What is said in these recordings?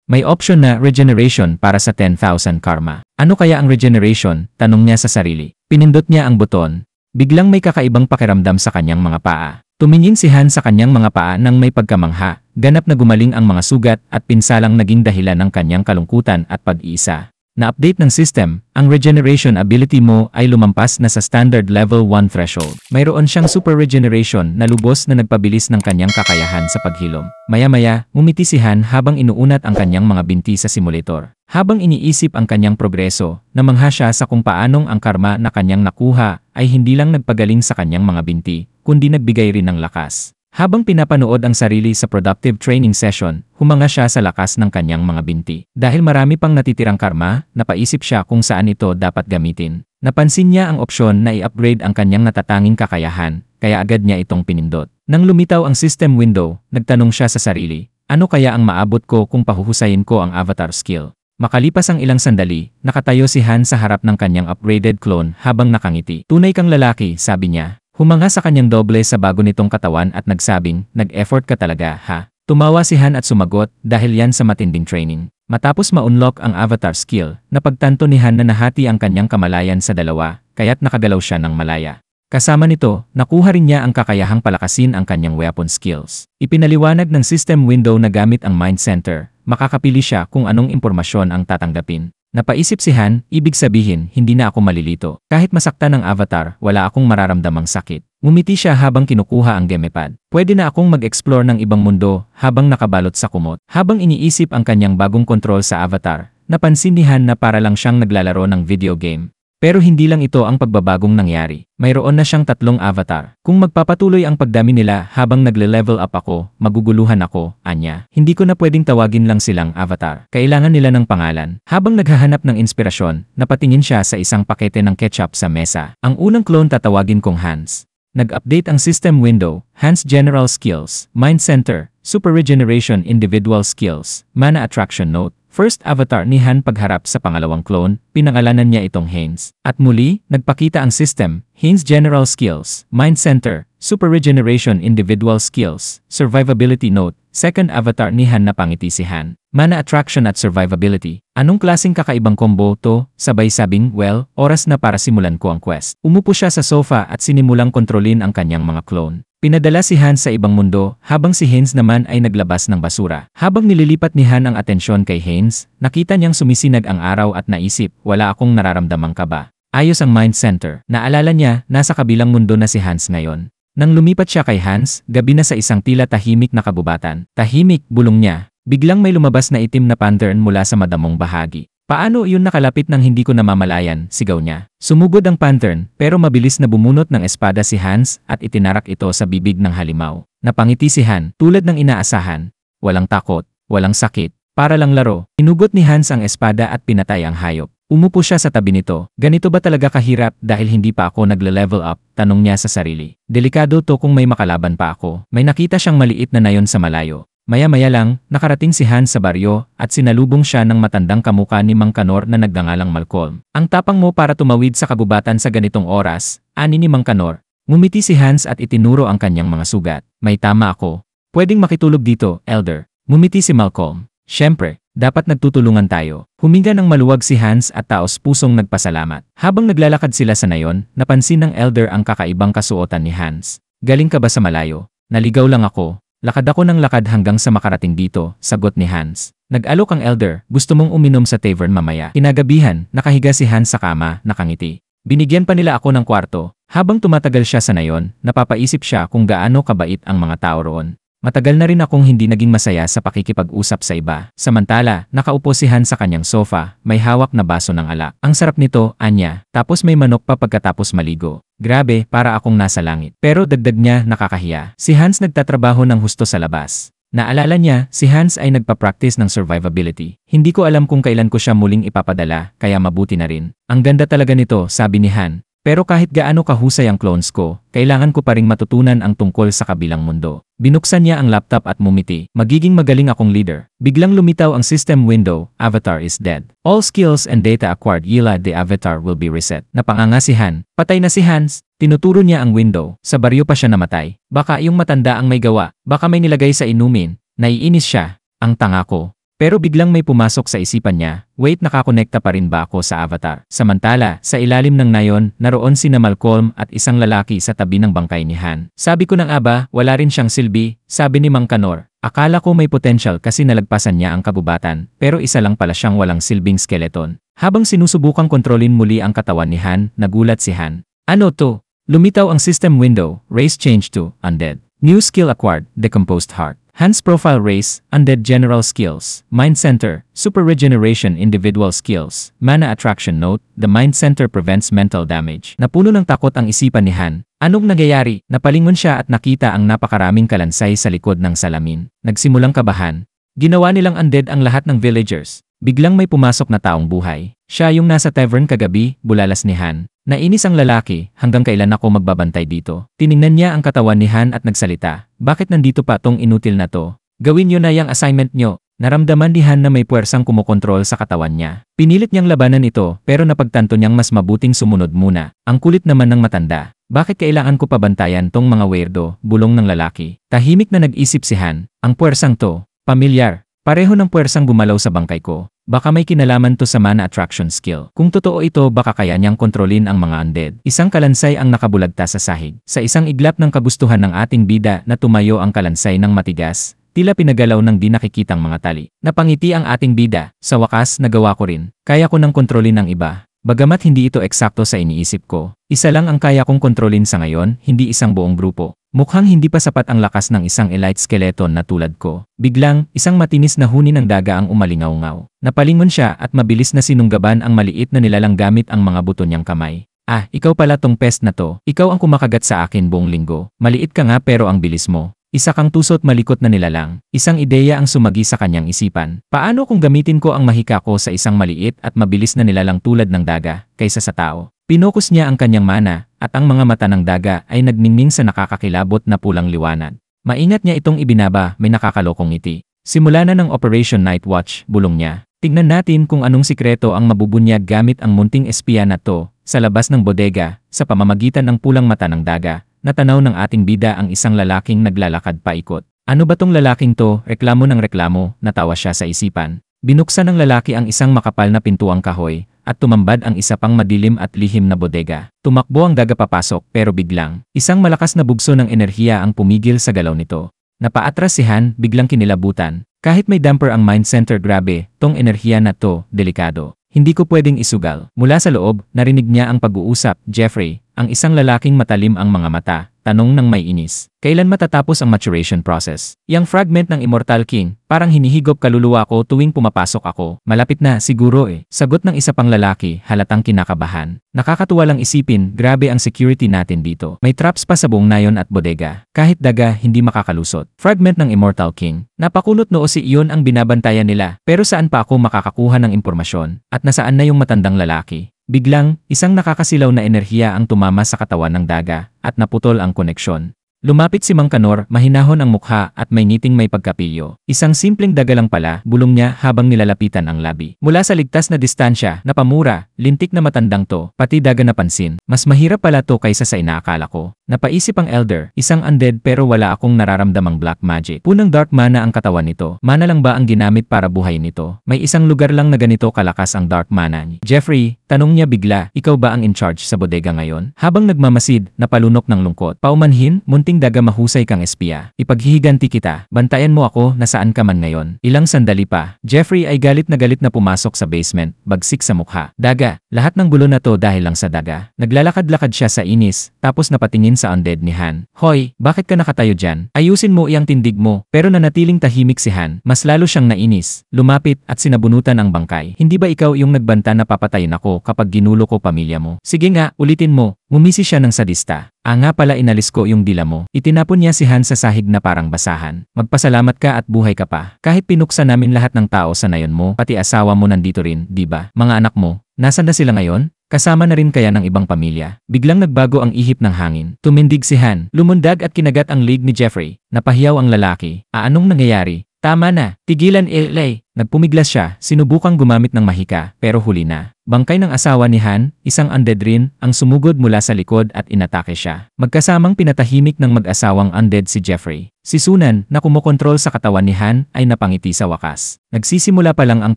May option na regeneration para sa 10,000 karma. Ano kaya ang regeneration? Tanong niya sa sarili. Pinindot niya ang buton. Biglang may kakaibang pakiramdam sa kanyang mga paa. Tumingin si Han sa kanyang mga paa nang may pagkamangha. Ganap na gumaling ang mga sugat at pinsalang naging dahilan ng kanyang kalungkutan at pag-iisa. Na-update ng system, ang regeneration ability mo ay lumampas na sa standard level 1 threshold. Mayroon siyang super regeneration na lubos na nagpabilis ng kanyang kakayahan sa paghilom. Maya-maya, ngumiti si Han habang inuunat ang kanyang mga binti sa simulator. Habang iniisip ang kanyang progreso, namangha siya sa kung paanong ang karma na kanyang nakuha ay hindi lang nagpagaling sa kanyang mga binti, kundi nagbigay rin ng lakas. Habang pinapanood ang sarili sa productive training session, humanga siya sa lakas ng kanyang mga binti. Dahil marami pang natitirang karma, napaisip siya kung saan ito dapat gamitin. Napansin niya ang opsyon na i-upgrade ang kanyang natatanging kakayahan, kaya agad niya itong pinindot. Nang lumitaw ang system window, nagtanong siya sa sarili, ano kaya ang maabot ko kung pahuhusayin ko ang avatar skill? Makalipas ang ilang sandali, nakatayo si Han sa harap ng kanyang upgraded clone habang nakangiti. Tunay kang lalaki, sabi niya. Humanga sa kanyang doble sa bago nitong katawan at nagsabing, nag-effort ka talaga, ha? Tumawa si Han at sumagot dahil yan sa matinding training. Matapos ma-unlock ang avatar skill, napagtanto ni Han na nahati ang kanyang kamalayan sa dalawa, kaya't nakagalaw siya ng malaya. Kasama nito, nakuha rin niya ang kakayahang palakasin ang kanyang weapon skills. Ipinaliwanag ng system window na gamit ang mind center, makakapili siya kung anong impormasyon ang tatanggapin. Napaisip si Han, ibig sabihin, hindi na ako malilito. Kahit masaktan ng avatar, wala akong mararamdamang sakit. Ngumiti siya habang kinukuha ang gamepad. Pwede na akong mag-explore ng ibang mundo habang nakabalot sa kumot. Habang iniisip ang kanyang bagong control sa avatar, napansin ni Han na para lang siyang naglalaro ng video game. Pero hindi lang ito ang pagbabagong nangyari. Mayroon na siyang 3 avatar. Kung magpapatuloy ang pagdami nila habang nagle-level up ako, maguguluhan ako, anya. Hindi ko na pwedeng tawagin lang silang avatar. Kailangan nila ng pangalan. Habang naghahanap ng inspirasyon, napatingin siya sa isang pakete ng ketchup sa mesa. Ang unang clone tatawagin kong Hans. Nag-update ang system window, Hans General Skills, Mind Center, Super Regeneration Individual Skills, Mana Attraction Note. First avatar ni Han pagharap sa pangalawang clone, pinangalanan niya itong Haynes. At muli, nagpakita ang system, Haynes General Skills, Mind Center, Super Regeneration Individual Skills, Survivability Note. Second avatar ni Han na pangiti si Han. Mana Attraction at Survivability. Anong klaseng kakaibang combo to? Sabay sabing, well, oras na para simulan ko ang quest. Umupo siya sa sofa at sinimulang kontrolin ang kanyang mga clone. Pinadala si Han sa ibang mundo habang si Haynes naman ay naglabas ng basura. Habang nililipat ni Han ang atensyon kay Haynes, nakita niyang sumisinag ang araw at naisip, wala akong nararamdamang kaba. Ayos ang mind center. Naalala niya, nasa kabilang mundo na si Hans ngayon. Nang lumipat siya kay Hans, gabi na sa isang tila tahimik na kabubatan. Tahimik, bulong niya. Biglang may lumabas na itim na pattern mula sa madamong bahagi. Paano iyon nakalapit nang hindi ko namamalayan, sigaw niya. Sumugod ang pattern, pero mabilis na bumunot ng espada si Hans at itinarak ito sa bibig ng halimaw. Napangiti si Han, tulad ng inaasahan. Walang takot, walang sakit, para lang laro. Inugot ni Hans ang espada at pinatay ang hayop. Umupo siya sa tabi nito. Ganito ba talaga kahirap dahil hindi pa ako nagle-level up? Tanong niya sa sarili. Delikado to kung may makalaban pa ako. May nakita siyang maliit na nayon sa malayo. Maya-maya lang, nakarating si Hans sa baryo at sinalubong siya ng matandang kamukha ni Mang Kanor na nagngangalang Malcolm. Ang tapang mo para tumawid sa kabubatan sa ganitong oras, ani ni Mang Kanor. Ngumiti si Hans at itinuro ang kanyang mga sugat. May tama ako. Pwedeng makitulog dito, Elder. Ngumiti si Malcolm. Siyempre, dapat nagtutulungan tayo. Huminga ng maluwag si Hans at taos pusong nagpasalamat. Habang naglalakad sila sa nayon, napansin ng Elder ang kakaibang kasuotan ni Hans. Galing ka ba sa malayo? Naligaw lang ako. Lakad ako ng lakad hanggang sa makarating dito, sagot ni Hans. Nag-alok ang Elder, gusto mong uminom sa tavern mamaya. Kinagabihan, nakahiga si Hans sa kama, nakangiti. Binigyan pa nila ako ng kwarto. Habang tumatagal siya sa nayon, napapaisip siya kung gaano kabait ang mga tao roon. Matagal na rin akong hindi naging masaya sa pakikipag-usap sa iba. Samantala, nakaupo si Han sa kanyang sofa, may hawak na baso ng alak. Ang sarap nito, anya, tapos may manok pa pagkatapos maligo. Grabe, para akong nasa langit. Pero dagdag niya, nakakahiya. Si Hans nagtatrabaho ng husto sa labas. Naalala niya, si Hans ay nagpa-practice ng survivability. Hindi ko alam kung kailan ko siya muling ipapadala, kaya mabuti na rin. Ang ganda talaga nito, sabi ni Han. Pero kahit gaano kahusay ang clones ko, kailangan ko pa ring matutunan ang tungkol sa kabilang mundo. Binuksan niya ang laptop at mumiti. Magiging magaling akong leader. Biglang lumitaw ang system window, avatar is dead. All skills and data acquired via the avatar will be reset. Napanganga si Han. Patay na si Hans. Tinuturo niya ang window. Sa baryo pa siya namatay. Baka yung matanda ang may gawa. Baka may nilagay sa inumin. Naiinis siya. Ang tanga ko. Pero biglang may pumasok sa isipan niya, wait, nakakonekta pa rin ba ako sa avatar? Samantala, sa ilalim ng nayon, naroon sina Malcolm at isang lalaki sa tabi ng bangkay ni Han. Sabi ko ng aba, wala rin siyang silbi, sabi ni Mang Kanor. Akala ko may potential kasi nalagpasan niya ang kabubatan, pero isa lang pala siyang walang silbing skeleton. Habang sinusubukang kontrolin muli ang katawan ni Han, nagulat si Han. Ano to? Lumitaw ang system window, race change to undead. New skill acquired, decomposed heart. Hans profile race, undead general skills, mind center, super regeneration individual skills, mana attraction note, the mind center prevents mental damage. Napuno ng takot ang isipan ni Han. Anong nangyayari? Napalingon siya at nakita ang napakaraming kalansay sa likod ng salamin. Nagsimulang kabahan. Ginawa nilang undead ang lahat ng villagers. Biglang may pumasok na taong buhay. Siya yung nasa tavern kagabi, bulalas ni Han. Nainis ang lalaki, hanggang kailan ako magbabantay dito? Tiningnan niya ang katawan ni Han at nagsalita. Bakit nandito pa tong inutil na to? Gawin niyo na yung assignment niyo. Naramdaman ni Han na may puwersang kumokontrol sa katawan niya. Pinilit niyang labanan ito pero napagtanto niyang mas mabuting sumunod muna. Ang kulit naman ng matanda. Bakit kailangan ko pa bantayan tong mga weirdo? Bulong ng lalaki. Tahimik na nag-isip si Han. Ang puwersang to, pamilyar. Pareho ng puwersang gumalaw sa bangkay ko. Baka may kinalaman to sa mana attraction skill. Kung totoo ito, baka kaya niyang kontrolin ang mga undead. Isang kalansay ang nakabulagta sa sahig. Sa isang iglap ng kagustuhan ng ating bida na tumayo ang kalansay ng matigas, tila pinagalaw ng di nakikitang mga tali. Napangiti ang ating bida. Sa wakas, nagawa ko rin. Kaya ko nang kontrolin ang iba. Bagamat hindi ito eksakto sa iniisip ko, isa lang ang kaya kong kontrolin sa ngayon, hindi isang buong grupo. Mukhang hindi pa sapat ang lakas ng isang elite skeleton na tulad ko. Biglang, isang matinis na huni ng daga ang umalingaw-ngaw. Napalingon siya at mabilis na sinunggaban ang maliit na nilalang gamit ang mga buto niyang kamay. Ah, ikaw pala tong pest na to. Ikaw ang kumakagat sa akin buong linggo. Maliit ka nga pero ang bilis mo. Isa kang tusot malikot na nilalang. Isang ideya ang sumagi sa kanyang isipan. Paano kung gamitin ko ang mahika ko sa isang maliit at mabilis na nilalang tulad ng daga, kaysa sa tao? Pinokus niya ang kanyang mana, at ang mga mata ng daga ay nagningning sa nakakakilabot na pulang liwanag. Maingat niya itong ibinaba, may nakakalokong ngiti. Simula na ng Operation Night Watch, bulong niya. Tignan natin kung anong sikreto ang mabubunyag gamit ang munting espiya na to, sa labas ng bodega, sa pamamagitan ng pulang mata ng daga. Natanaw ng ating bida ang isang lalaking naglalakad paikot. Ano ba tong lalaking to? Reklamo ng reklamo, natawa siya sa isipan. Binuksan ng lalaki ang isang makapal na pintuang kahoy, at tumambad ang isa pang madilim at lihim na bodega. Tumakbo ang daga papasok pero biglang, isang malakas na bugso ng enerhiya ang pumigil sa galaw nito. Napaatras si Han, biglang kinilabutan. Kahit may damper ang mind center, grabe, tong enerhiya na to, delikado. Hindi ko pwedeng isugal. Mula sa loob, narinig niya ang pag-uusap. Jeffrey, ang isang lalaking matalim ang mga mata, tanong ng may inis. Kailan matatapos ang maturation process? Yang fragment ng Immortal King, parang hinihigop kaluluwa ko tuwing pumapasok ako. Malapit na, siguro eh. Sagot ng isa pang lalaki, halatang kinakabahan. Nakakatuwa lang isipin, grabe ang security natin dito. May traps pa sa buong nayon at bodega. Kahit daga, hindi makakalusot. Fragment ng Immortal King. Napakulot noo si iyon ang binabantayan nila. Pero saan pa ako makakakuha ng impormasyon? At nasaan na yung matandang lalaki? Biglang, isang nakakasilaw na enerhiya ang tumama sa katawan ng daga, at naputol ang koneksyon. Lumapit si Mang Kanor, mahinahon ang mukha at may ngiting may pagkapilyo. Isang simpleng daga lang pala, bulong niya habang nilalapitan ang labi. Mula sa ligtas na distansya, napamura, lintik na matandang to, pati daga napansin. Mas mahirap pala to kaysa sa inaakala ko. Napaisip ang elder, isang undead pero wala akong nararamdamang black magic. Punang dark mana ang katawan nito. Mana lang ba ang ginamit para buhayin nito? May isang lugar lang na ganito kalakas ang dark mana niya. Jeffrey, tanong niya bigla, ikaw ba ang in charge sa bodega ngayon? Habang nagmamasid, napalunok ng lungkot. Paumanhin, munting daga mahusay kang espiya. Ipaghihiganti kita. Bantayan mo ako nasaan ka man ngayon. Ilang sandali pa. Jeffrey ay galit na pumasok sa basement, bagsik sa mukha. Daga, lahat ng gulo na to dahil lang sa daga. Naglalakad-lakad siya sa inis, tapos napatingin sa undead ni Han. Hoy, bakit ka nakatayo dyan? Ayusin mo iyang tindig mo. Pero nanatiling tahimik si Han. Mas lalo siyang nainis. Lumapit at sinabunutan ang bangkay. Hindi ba ikaw yung nagbanta na papatayin ako kapag ginulo ko pamilya mo? Sige nga, ulitin mo. Ngumisi siya ng sadista. Nga pala inalis ko yung dila mo. Itinapon niya si Han sa sahig na parang basahan. Magpasalamat ka at buhay ka pa. Kahit pinuksan namin lahat ng tao sa nayon mo, pati asawa mo nandito rin, di ba? Mga anak mo, nasan na sila ngayon? Kasama na rin kaya ng ibang pamilya? Biglang nagbago ang ihip ng hangin. Tumindig si Han. Lumundag at kinagat ang leg ni Jeffrey. Napahiyaw ang lalaki. Anong nangyayari? Tama na. Tigilan, Elay. Nagpumiglas siya, sinubukang gumamit ng mahika, pero huli na. Bangkay ng asawa ni Han, isang undead rin, ang sumugod mula sa likod at inatake siya. Magkasamang pinatahimik ng mag-asawang undead si Jeffrey. Si Sunan, na kumokontrol sa katawan ni Han, ay napangiti sa wakas. Nagsisimula pa lang ang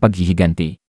paghihiganti.